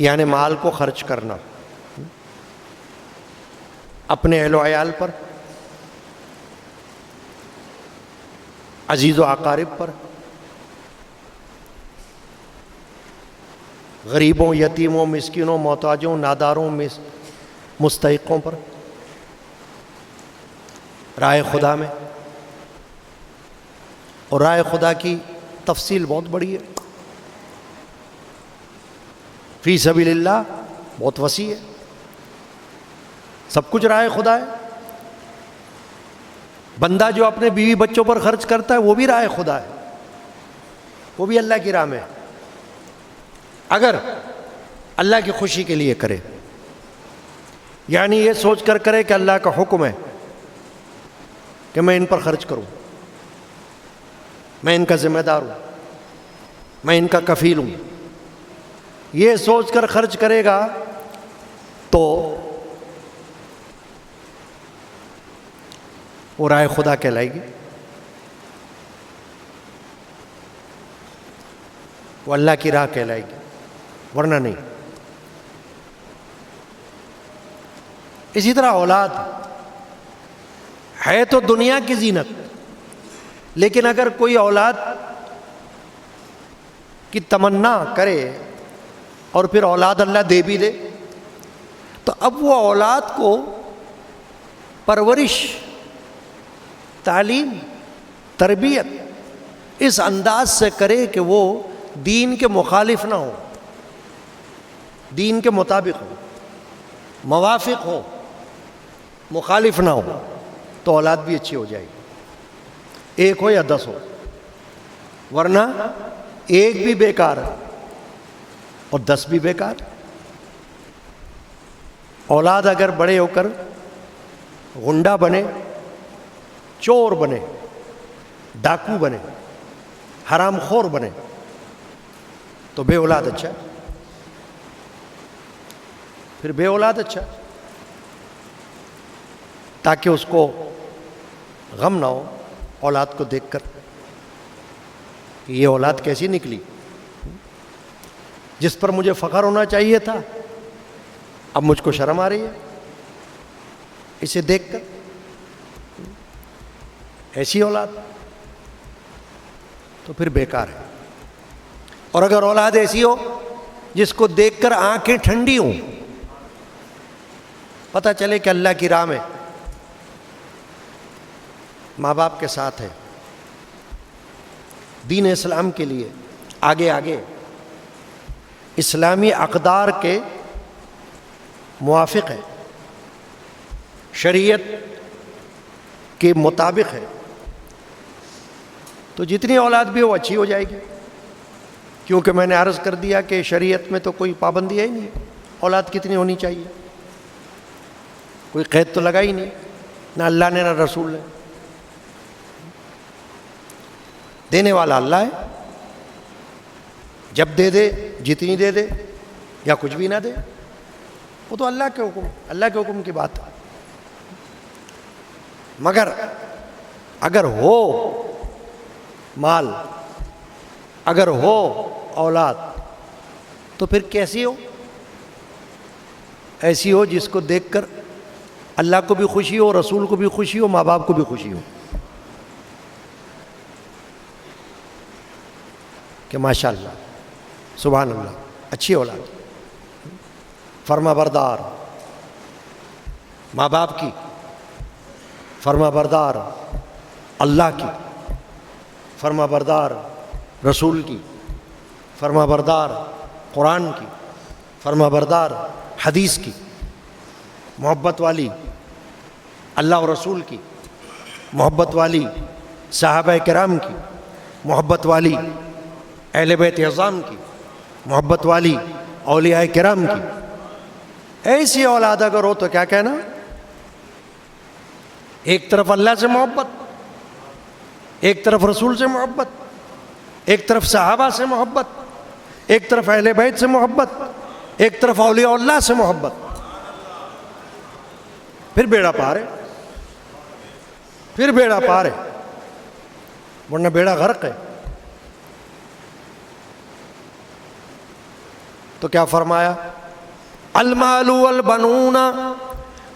یعنی مال کو خرچ کرنا اپنے اہل و عیال پر، عزیز و اقارب پر، غریبوں، یتیموں، مسکینوں، محتاجوں، ناداروں، مستحقوں پر، راہ خدا میں۔ اور راہ خدا کی تفصیل بہت بڑی ہے، فی سبیل اللہ بہت وسیع ہے، سب کچھ راہ خدا ہے۔ بندہ جو اپنے بیوی بچوں پر خرچ کرتا ہے وہ بھی راہ خدا ہے، وہ بھی اللہ کی راہ میں ہے، اگر اللہ کی خوشی کے لیے کرے، یعنی یہ سوچ کر کرے کہ اللہ کا حکم ہے کہ میں ان پر خرچ کروں، میں ان کا ذمہ دار ہوں، میں ان کا کفیل ہوں، یہ سوچ کر خرچ کرے گا تو وہ راہ خدا کہلائے گی، وہ اللہ کی راہ کہلائے گی، ورنہ نہیں۔ اسی طرح اولاد ہے تو دنیا کی زینت، لیکن اگر کوئی اولاد کی تمنا کرے اور پھر اولاد اللہ دے بھی دے تو اب وہ اولاد کو پرورش، تعلیم، تربیت اس انداز سے کرے کہ وہ دین کے مخالف نہ ہو، دین کے مطابق ہو، موافق ہو، مخالف نہ ہو، تو اولاد بھی اچھی ہو جائے گی، ایک ہو یا 10 ہو، ورنہ ایک بھی بیکار ہے اور 10 بھی بیکار۔ اولاد اگر بڑے ہو کر غنڈہ بنے، چور بنے، ڈاکو بنے، حرام خور بنے تو بے اولاد اچھا ہے، پھر بے اولاد اچھا، تاکہ اس کو غم نہ ہو اولاد کو دیکھ کر کہ یہ اولاد کیسی نکلی، جس پر مجھے فخر ہونا چاہیے تھا اب مجھ کو شرم آ رہی ہے اسے دیکھ کر، ایسی اولاد تو پھر بیکار ہے۔ اور اگر اولاد ایسی ہو جس کو دیکھ کر آنکھیں ٹھنڈی ہوں، پتہ چلے کہ اللہ کی راہ میں ماں باپ کے ساتھ ہے، دین اسلام کے لیے آگے آگے اسلامی اقدار کے موافق ہے، شریعت کے مطابق ہے، تو جتنی اولاد بھی وہ اچھی ہو جائے گی، کیونکہ میں نے عرض کر دیا کہ شریعت میں تو کوئی پابندی ہے ہی نہیں، اولاد کتنی ہونی چاہیے، کوئی قید تو لگا ہی نہیں، نہ اللہ نے نہ رسول نے۔ دینے والا اللہ ہے، جب دے دے، جتنی دے دے یا کچھ بھی نہ دے، وہ تو اللہ کے حکم کی بات ہے۔ مگر اگر ہو مال، اگر ہو اولاد، تو پھر کیسی ہو؟ ایسی ہو جس کو دیکھ کر اللہ کو بھی خوشی ہو، رسول کو بھی خوشی ہو، ماں باپ کو بھی خوشی ہو کہ ماشاءاللہ، سبحان اللہ، اچھی اولاد، فرما بردار ماں باپ کی، فرما بردار اللہ کی، فرما بردار رسول کی، فرما بردار قرآن کی، فرما بردار حدیث کی، محبت والی اللہ و رسول کی، محبت والی صحابہ کرام کی، محبت والی اہل بیت اعظام کی، محبت والی اولیاء کرام کی۔ ایسی اولاد اگر ہو تو کیا کہنا، ایک طرف اللہ سے محبت، ایک طرف رسول سے محبت، ایک طرف صحابہ سے محبت، ایک طرف اہل بیت سے محبت، ایک طرف اولیاء اللہ سے محبت، پھر بیڑا پار ہے، پھر بیڑا پار ہے، ورنہ بیڑا غرق ہے۔ تو کیا فرمایا؟ المال والبنون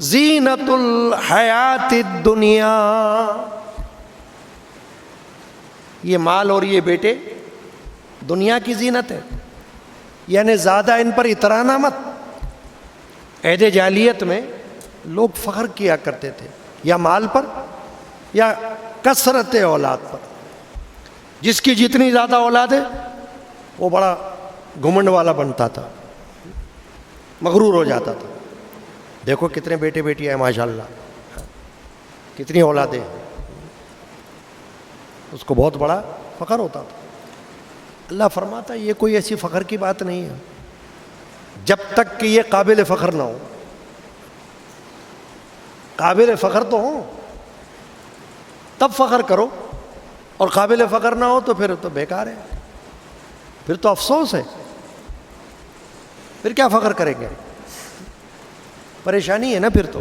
زینت الحیات الدنیا، یہ مال اور یہ بیٹے دنیا کی زینت ہے، یعنی زیادہ ان پر اترانا مت۔ عہد جاہلیت میں لوگ فخر کیا کرتے تھے یا مال پر یا کثرت اولاد پر، جس کی جتنی زیادہ اولاد ہے وہ بڑا گھمنڈ والا بنتا تھا، مغرور ہو جاتا تھا۔ دیکھو کتنے بیٹے بیٹی ہیں ماشاءاللہ، کتنی اولادیں، اس کو بہت بڑا فخر ہوتا تھا۔ اللہ فرماتا ہے یہ کوئی ایسی فخر کی بات نہیں ہے جب تک کہ یہ قابل فخر نہ ہو۔ قابل فخر تو ہو تب فخر کرو، اور قابل فخر نہ ہو تو پھر تو بیکار ہے، پھر تو افسوس ہے، پھر کیا فخر کریں گے؟ پریشانی ہے نا، پھر تو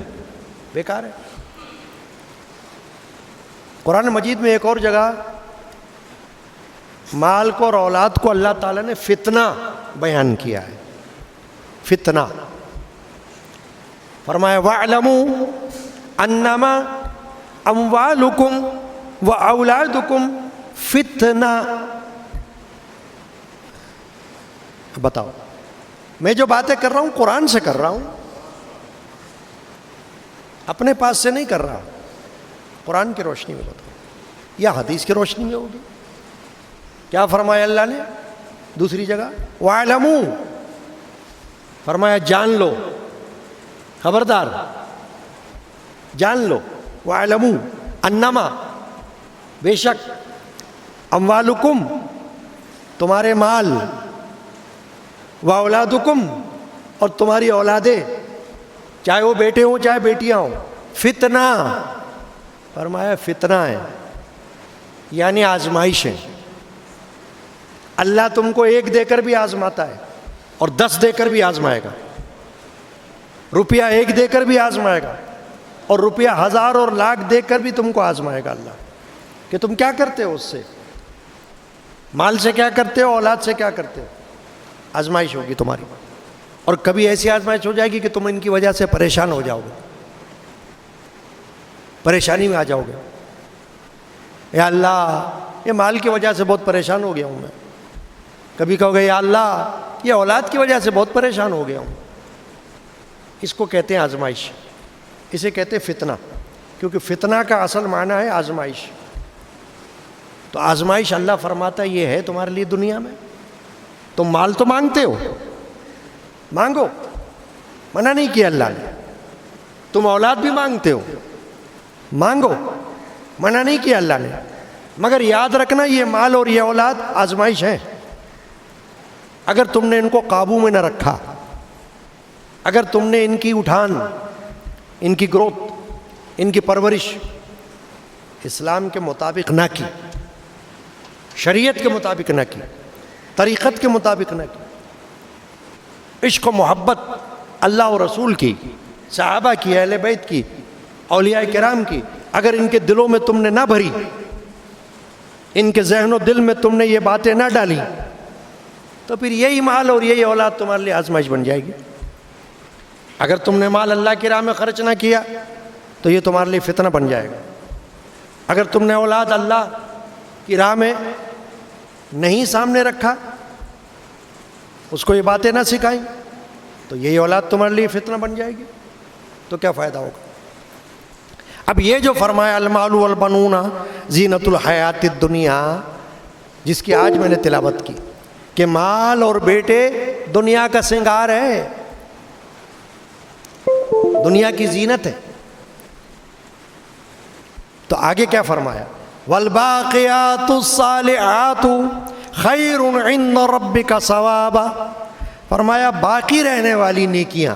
بیکار ہے۔ قرآن مجید میں ایک اور جگہ مال کو اور اولاد کو اللہ تعالیٰ نے فتنہ بیان کیا ہے، فتنہ فرمایا وَاعْلَمُوا أَنَّمَا أَمْوَالُكُمْ وَأَوْلَادُكُمْ فتنہ۔ بتاؤ، میں جو باتیں کر رہا ہوں قرآن سے کر رہا ہوں، اپنے پاس سے نہیں کر رہا، قرآن کی روشنی میں بتاؤ یا حدیث کی روشنی میں ہوگی۔ کیا فرمایا اللہ نے دوسری جگہ؟ وَاعْلَمُوا، فرمایا جان لو، خبردار جان لو، وَاعْلَمُوا أَنَّمَا، بے شک، أَمْوَالُكُمْ، تمہارے مال، وَأَوْلَادُكُمْ، اور تمہاری اولادیں، چاہے وہ بیٹے ہوں چاہے بیٹیاں ہوں، فتنہ، فرمایا فتنہ ہے، یعنی آزمائش ہے۔ اللہ تم کو ایک دے کر بھی آزماتا ہے اور 10 دے کر بھی آزمائے گا، روپیہ ایک دے کر بھی آزمائے گا اور روپیہ 1000 اور لاکھ دے کر بھی تم کو آزمائے گا اللہ، کہ تم کیا کرتے ہو اس سے، مال سے کیا کرتے ہو، اولاد سے کیا کرتے ہو۔ آزمائش ہوگی تمہاری، اور کبھی ایسی آزمائش ہو جائے گی کہ تم ان کی وجہ سے پریشان ہو جاؤ گے، پریشانی میں آ جاؤ گے، یا اللہ یہ مال کی وجہ سے بہت پریشان ہو گیا ہوں میں، کبھی کہو گے یا اللہ یہ اولاد کی وجہ سے بہت پریشان ہو گیا ہوں۔ اس کو کہتے ہیں آزمائش، اسے کہتے ہیں فتنہ، کیونکہ فتنہ کا اصل معنی ہے آزمائش۔ تو آزمائش اللہ فرماتا ہے یہ ہے تمہارے لیے دنیا میں، تم مال تو مانگتے ہو، مانگو، منع نہیں کیا اللہ نے، تم اولاد بھی مانگتے ہو، مانگو، منع نہیں کیا اللہ نے، مگر یاد رکھنا یہ مال اور یہ اولاد آزمائش ہے۔ اگر تم نے ان کو قابو میں نہ رکھا، اگر تم نے ان کی اٹھان، ان کی گروتھ، ان کی پرورش اسلام کے مطابق نہ کی، شریعت کے مطابق نہ کی، طریقت کے مطابق نہ کی، عشق و محبت اللہ و رسول کی، صحابہ کی، اہل بیت کی، اولیاء کرام کی، اگر ان کے دلوں میں تم نے نہ بھری، ان کے ذہن و دل میں تم نے یہ باتیں نہ ڈالی، تو پھر یہی مال اور یہی اولاد تمہارے لیے آزمائش بن جائے گی۔ اگر تم نے مال اللہ کی راہ میں خرچ نہ کیا تو یہ تمہارے لیے فتنہ بن جائے گا، اگر تم نے اولاد اللہ کی راہ میں نہیں سامنے رکھا، اس کو یہ باتیں نہ سکھائیں، تو یہی اولاد تمہارے لیے فتنہ بن جائے گی، تو کیا فائدہ ہوگا؟ اب یہ جو فرمایا المال والبنون زینت الحیات الدنیا، جس کی آج میں نے تلاوت کی کہ مال اور بیٹے دنیا کا سنگار ہے، دنیا کی زینت ہے، تو آگے کیا فرمایا؟ والباقیات الصالحات خیر عند ربک ثوابا، فرمایا باقی رہنے والی نیکیاں،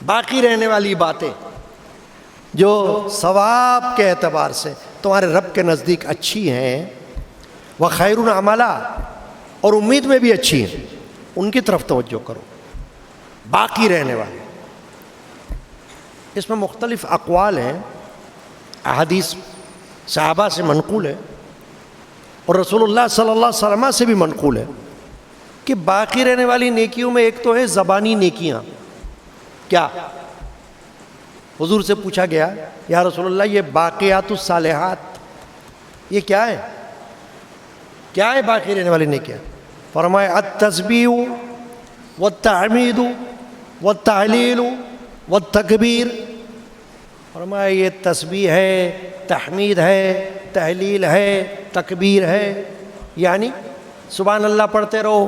باقی رہنے والی باتیں جو ثواب کے اعتبار سے تمہارے رب کے نزدیک اچھی ہیں، وخیر عملا، اور امید میں بھی اچھی ہیں، ان کی طرف توجہ کرو، باقی رہنے والے۔ اس میں مختلف اقوال ہیں، احادیث صحابہ سے منقول ہے اور رسول اللہ صلی اللہ علیہ وسلم سے بھی منقول ہے کہ باقی رہنے والی نیکیوں میں ایک تو ہے زبانی نیکیاں. کیا؟ حضور سے پوچھا گیا یا رسول اللہ یہ باقیات الصالحات یہ کیا ہے؟ کیا ہے باقی رہنے والی نیکیاں؟ فرمایا التسبیح والتحمید والتہلیل والتکبیر. فرمایا یہ تسبیح ہے، تحمید ہے، تہلیل ہے، تکبیر ہے. یعنی سبحان اللہ پڑھتے رہو،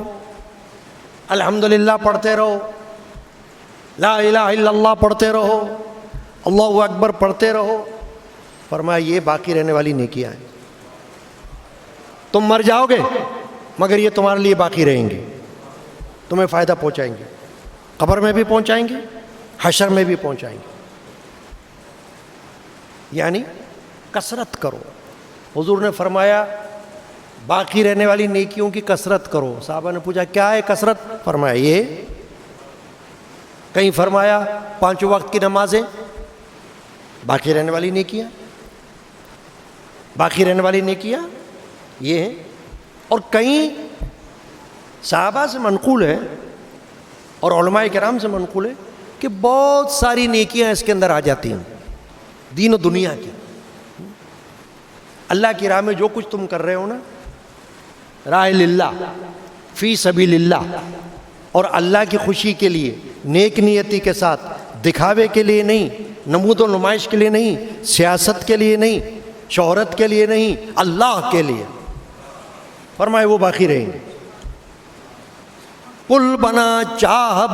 الحمدللہ پڑھتے رہو، لا الہ الا اللہ پڑھتے رہو، اللہ اکبر پڑھتے رہو. فرمایا یہ باقی رہنے والی نیکیاں ہیں. تم مر جاؤ گے مگر یہ تمہارے لیے باقی رہیں گے، تمہیں فائدہ پہنچائیں گے، قبر میں بھی پہنچائیں گے، حشر میں بھی پہنچائیں گے. یعنی کثرت کرو. حضور نے فرمایا باقی رہنے والی نیکیوں کی کثرت کرو. صحابہ نے پوچھا کیا ہے کثرت؟ فرمایا یہ. کہیں فرمایا 5 وقت کی نمازیں باقی رہنے والی نیکیاں، باقی رہنے والی نیکیاں یہ ہیں. اور کہیں صحابہ سے منقول ہے اور علماء کرام سے منقول ہے کہ بہت ساری نیکیاں اس کے اندر آ جاتی ہیں دین و دنیا کی. اللہ کی راہ میں جو کچھ تم کر رہے ہو نا، راہ للہ فی سبیل اللہ، اور اللہ کی خوشی کے لیے نیک نیتی کے ساتھ، دکھاوے کے لیے نہیں، نمود و نمائش کے لیے نہیں، سیاست کے لیے نہیں، شہرت کے لیے نہیں، اللہ کے لیے. فرمائے وہ باقی رہیں گے. پل بنا چاہ